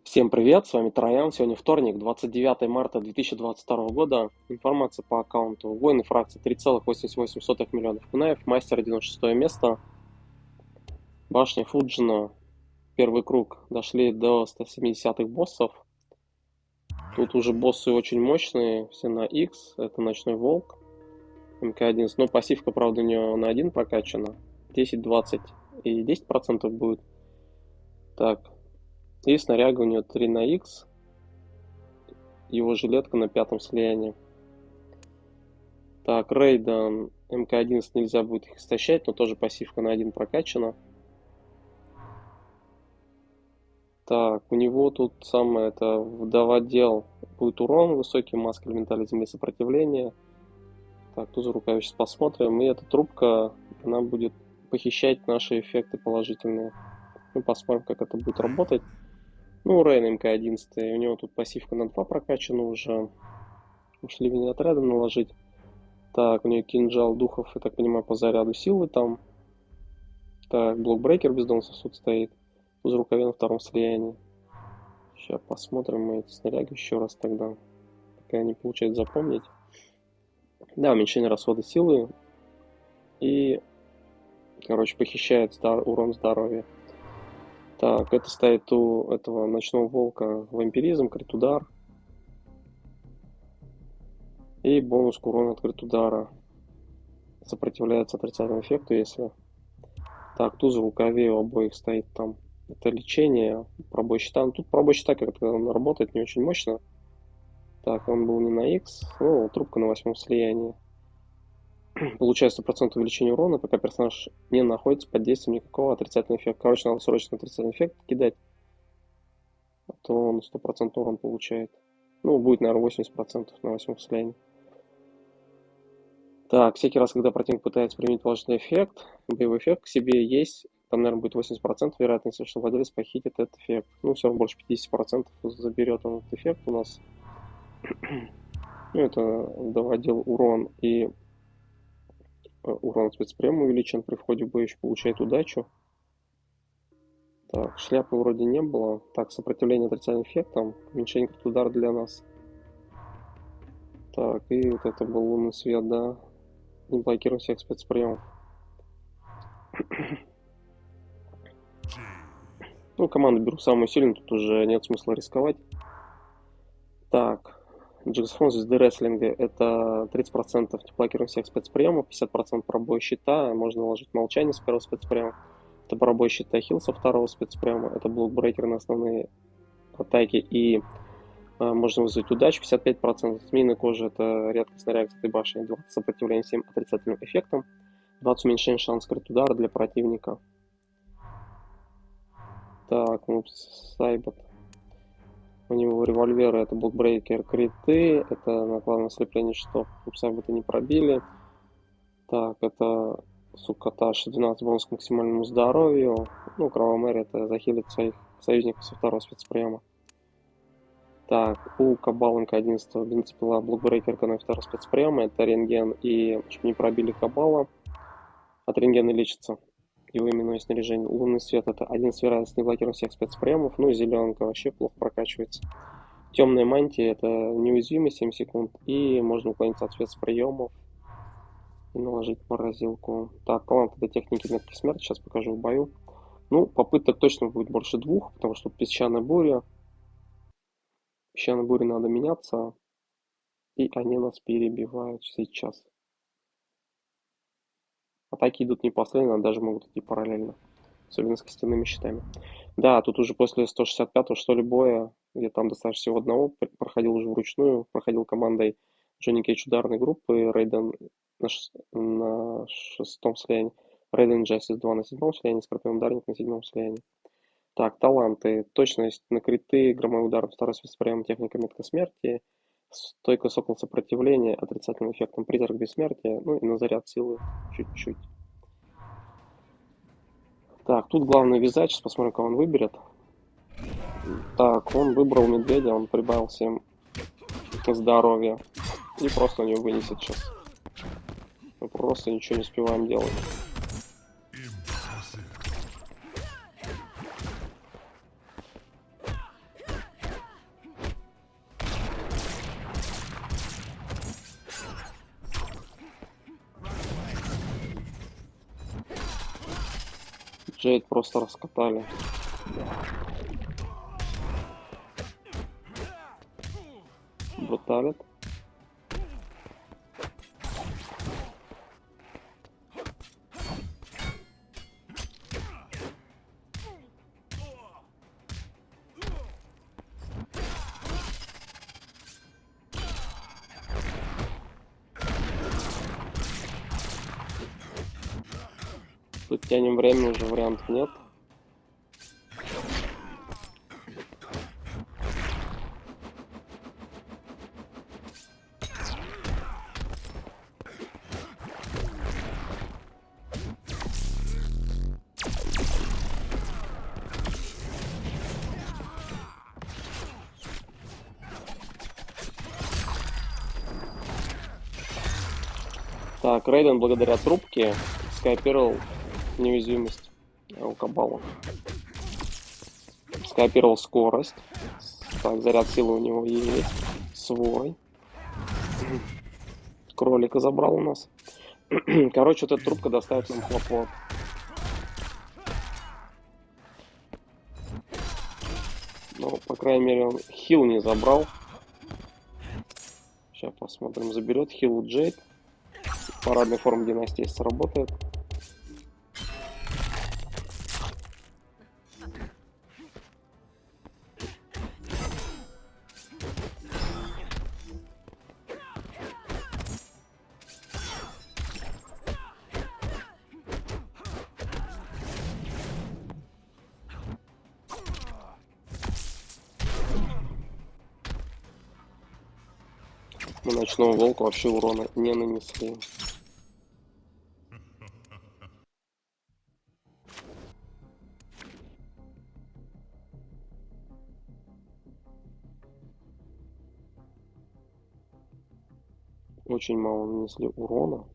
Всем привет, с вами Троян. Сегодня вторник, 29 марта 2022 года. Информация по аккаунту. Воины фракции 3,88 миллионов кунаев, мастер 96 место, башня Фуджина, первый круг. Дошли до 170-х боссов. Тут уже боссы очень мощные, все на X. Это Ночной Волк, МК-11. Но пассивка, правда, у него на 1 прокачана. 10, 20 и 10% будет. Так, и снаряга у него 3 на X. Его жилетка на 5 слиянии. Так, Рейдан МК-11 нельзя будет их истощать, но тоже пассивка на 1 прокачана. Так, у него тут самое это вдоводел будет урон высокий, маска элементали земли сопротивления. Так, тузы рукавиц сейчас посмотрим. И эта трубка, она будет похищать наши эффекты положительные. Мы посмотрим, как это будет работать. Ну, Рейн МК-11, у него тут пассивка на 2 прокачана уже. Ушли вне отряда наложить. Так, у нее кинжал духов, я так понимаю, по заряду силы там. Так, блокбрейкер бездомный сосуд стоит. Туз рукаве на 2 слиянии. Сейчас посмотрим мы эти снаряги еще раз тогда. Пока не получается запомнить. Да, уменьшение расхода силы. И, короче, похищает урон здоровья. Так, это стоит у этого ночного волка вампиризм, крит удар. И бонус к урону от крит удара. Сопротивляется отрицательному эффекту, если... Так, туз в рукаве у обоих стоит там. Это лечение, пробой щита. Ну, тут пробой щита как-то он работает не очень мощно. Так, он был не на X. Ну, трубка на 8 слиянии. Получается 100% увеличение урона, пока персонаж не находится под действием никакого отрицательного эффекта. Короче, надо срочно отрицательный эффект кидать. А то он 100% урон получает. Ну, будет, наверное, 80% на 8 слиянии. Так, всякий раз, когда противник пытается применить положительный эффект, боевой эффект к себе есть, там, наверное, будет 80% вероятности, что владелец похитит этот эффект. Ну, все равно больше 50% заберет он этот эффект у нас. Ну, это доводил урон и урон спецприема увеличен при входе в бой, еще получает удачу. Так, шляпы вроде не было. Так, сопротивление отрицательным эффектам, уменьшение крит удара для нас. Так, и вот это был лунный свет, да. Не блокируем всех спецприемов. Ну, команду беру самую сильную, тут уже нет смысла рисковать. Так, Джексфон звезды рестлинга это 30% блокируем всех спецприемов, 50% пробой щита, можно наложить молчание с первого спецприема. Это пробой щита хил со второго спецприема, это блокбрейкер на основные атаки и можно вызвать удачу 55%. Змеиная кожа это редкостная реакция этой башни, 20 сопротивления всем отрицательным эффектам, 20 уменьшение шанс крит удара для противника. Так, ну, Сайбот. У него револьверы это блокбрейкер криты, это накладное ослепление щитов, Сайбота не пробили. Так, это Сукаташ 12 бонус к максимальному здоровью. Ну, Кровомэр это захилит своих союзников со второго спецприема. Так, у Кабал МК-11 бензопила блокбрейкер на второго спецприема, это рентген, и чтобы не пробили Кабала, от рентгена лечится его именное снаряжение. Лунный свет это 11 вероятность не блокируем всех спецприемов, ну и зеленка вообще плохо прокачивается. Темная мантия это неуязвимость 7 секунд, и можно уклониться от спецприемов и наложить морозилку. Так, талант это техники метки смерти, сейчас покажу в бою. Ну, попыток точно будет больше 2, потому что песчаная буря. Песчаной буре надо меняться, и они нас перебивают сейчас. Атаки идут не последовательно, даже могут идти параллельно. Особенно с костяными щитами. Да, тут уже после 165-го, что ли, боя, где там достаточно всего одного, проходил уже вручную, проходил командой Джонни Кейдж ударной группы, Рейден на 6-м слиянии, Рейден Джастис 2 на 7-м слиянии, Скорпион Ударник на 7-м слиянии. Так, таланты. Точность на криты, громовой удар, второй спецприем, техника метка смерти, стойка сокол сопротивления, отрицательным эффектом призрак бессмертия, ну и на заряд силы чуть-чуть. Так, тут главный вязать, сейчас посмотрим, кого он выберет. Так, он выбрал медведя, он прибавил всем здоровья. И просто на него вынесет сейчас. Мы просто ничего не успеваем делать. Джейд просто раскатали. Бруталит. Тут тянем время, уже вариантов нет. Так, Рейден благодаря трубке скопировал неуязвимость у Кабала. Скопировал скорость. Так, заряд силы у него есть. Свой. Кролика забрал у нас. Короче, вот эта трубка доставит нам хлопот. Ну, по крайней мере, он хил не забрал. Сейчас посмотрим, заберет хил у Джейд. Парадная форма династии сработает. Мы ночному волку вообще урона не нанесли. Очень мало нанесли урона.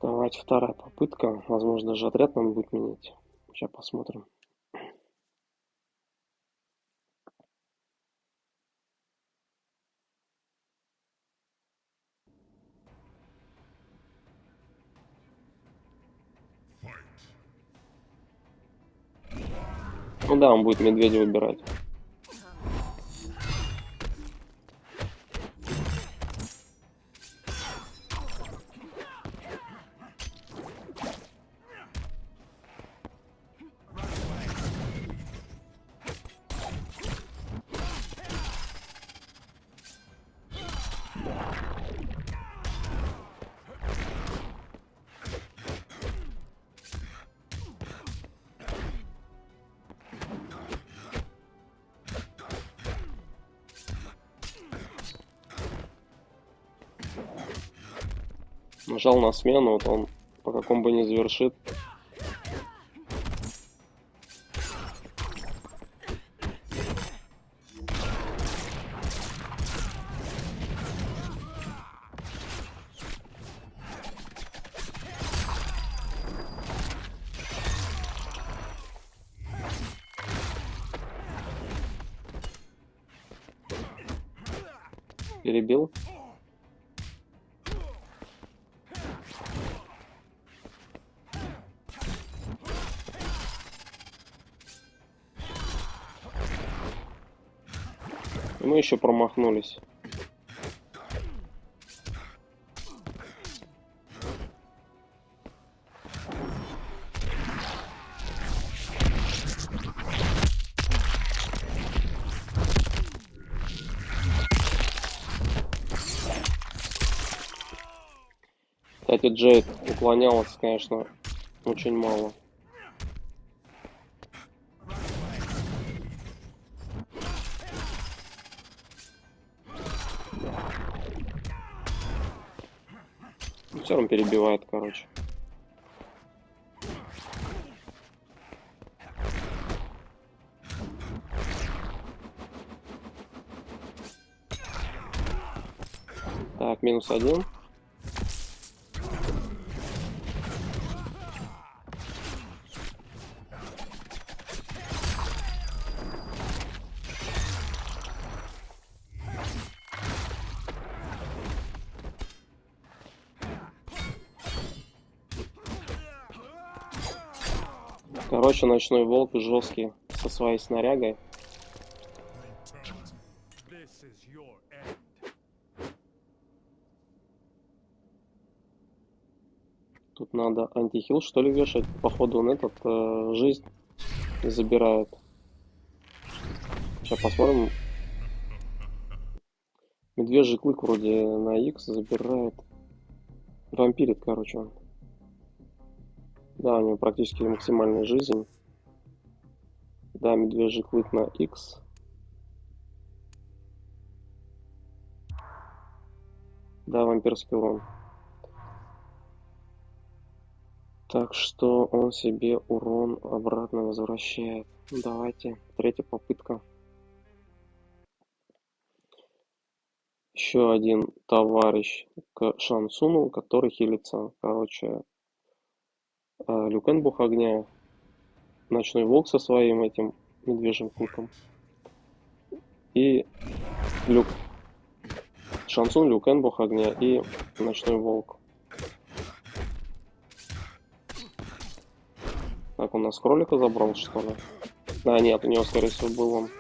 Давайте вторая попытка. Возможно, даже отряд надо будет менять. Сейчас посмотрим. Ну да, он будет медведя выбирать. Нажал на смену, вот он по какому бы не завершит. Перебил. И мы еще промахнулись. Кстати, Джейд уклонялась, конечно, очень мало. Все равно перебивает, короче. Так, -1. Короче, ночной волк жесткий со своей снарягой. Тут надо антихил, что ли, вешать. Походу, он этот жизнь забирает. Сейчас посмотрим. Медвежий клык вроде на X забирает. Вампирит, короче, он. Да, у него практически максимальная жизнь. Да, медвежий клык на X. Да, вампирский урон. Так что он себе урон обратно возвращает. Давайте, третья попытка. Еще один товарищ к Шансуну, который хилится. Короче, Люкенбух огня, ночной волк со своим этим медвежьим клыком. И Шансун, Люкенбух огня и ночной волк. Так, он нас кролика забрал, что ли? А, нет, у него, скорее всего, был он.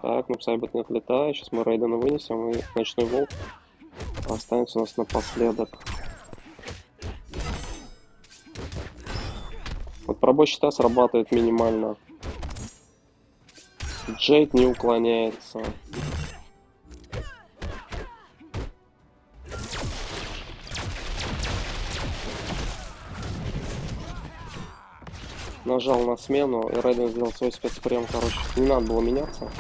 Так, ну Сайбет не отлетает. Сейчас мы Рейдена вынесем, и ночной волк останется у нас напоследок. Вот пробой щита срабатывает минимально. Джейд не уклоняется. Нажал на смену, и Рейден сделал свой спецприем, короче. Не надо было меняться.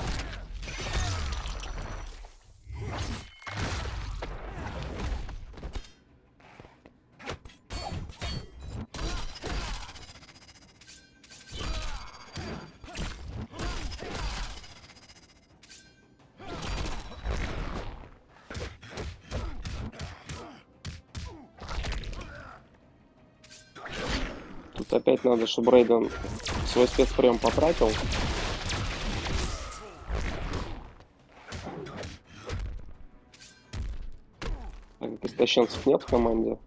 Тут опять надо, чтобы Рейден свой спецприем потратил. Так как истощенцев нет в команде.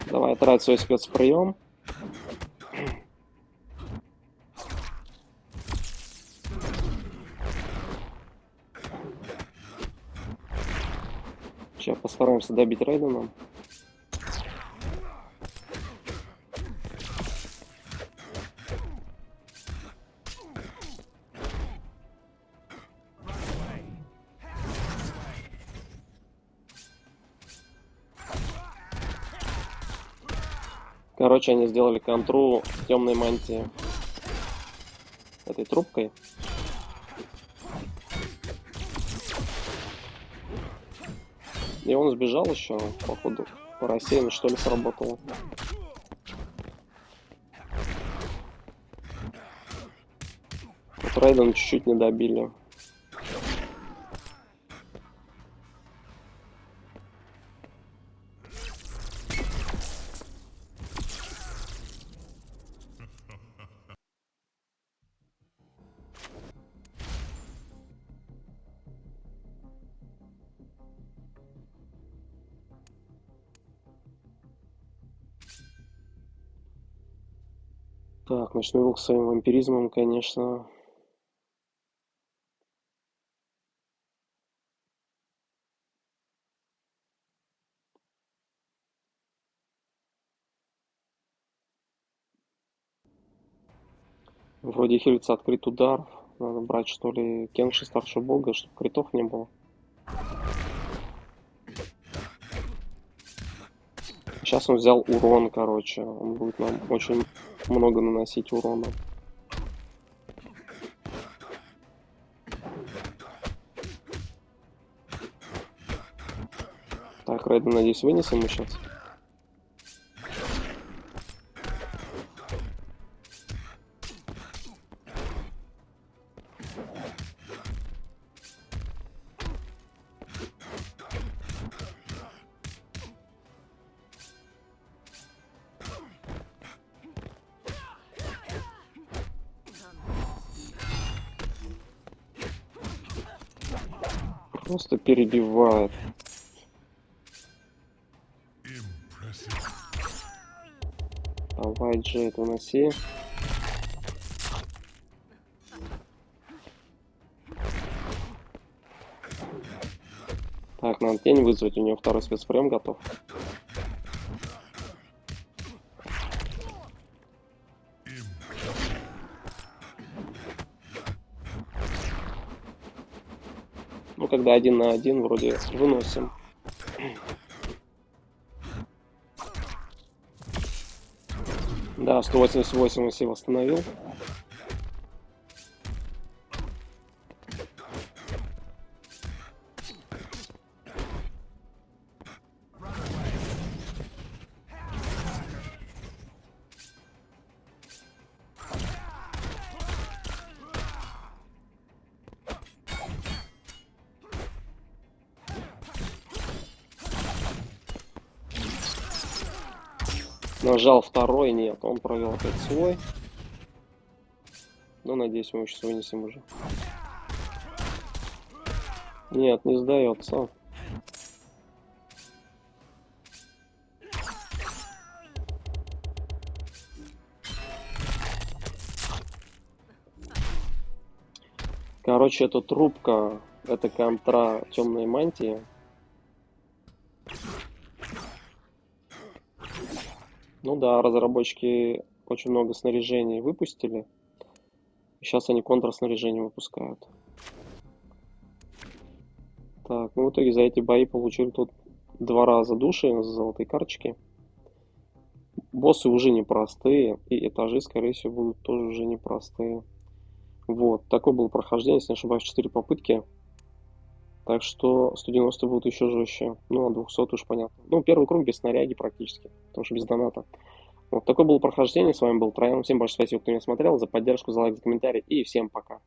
Давай трать свой спецприем. Сейчас постараемся добить Рейдена. Короче, они сделали контру темной мантии этой трубкой. И он сбежал еще, походу, по рассеянию, что ли, сработало. Вот Рейден чуть-чуть не добили. Так, ночной волк своим вампиризмом, конечно. Вроде хилится открыт удар. Надо брать, что ли, Кенши старшего бога, чтобы критов не было. Сейчас он взял урон, короче. Он будет нам очень много наносить урона. Так, Рейден, надеюсь, вынесем мы сейчас. Просто перебивает. Давай, Джейд, выноси. Так, надо тень вызвать, у него второй спецприем готов. Ну, когда 1 на 1, вроде выносим. Да, 188 он себе восстановил. Нажал второй, нет, он провел опять свой. Ну, надеюсь, мы его сейчас вынесем уже. Нет, не сдается. Короче, эта трубка, это контра темной мантии. Ну да, разработчики очень много снаряжений выпустили. Сейчас они контрснаряжение выпускают. Так, ну в итоге за эти бои получили тут 2 раза души за золотые карточки. Боссы уже непростые, и этажи, скорее всего, будут тоже уже непростые. Вот, такое было прохождение, если не ошибаюсь, 4 попытки. Так что 190 будут еще жестче. Ну, а 200 уж понятно. Ну, первый круг без снаряги практически, потому что без доната. Вот такое было прохождение. С вами был Троян. Всем большое спасибо, кто меня смотрел. За поддержку, за лайк, за комментарий. И всем пока.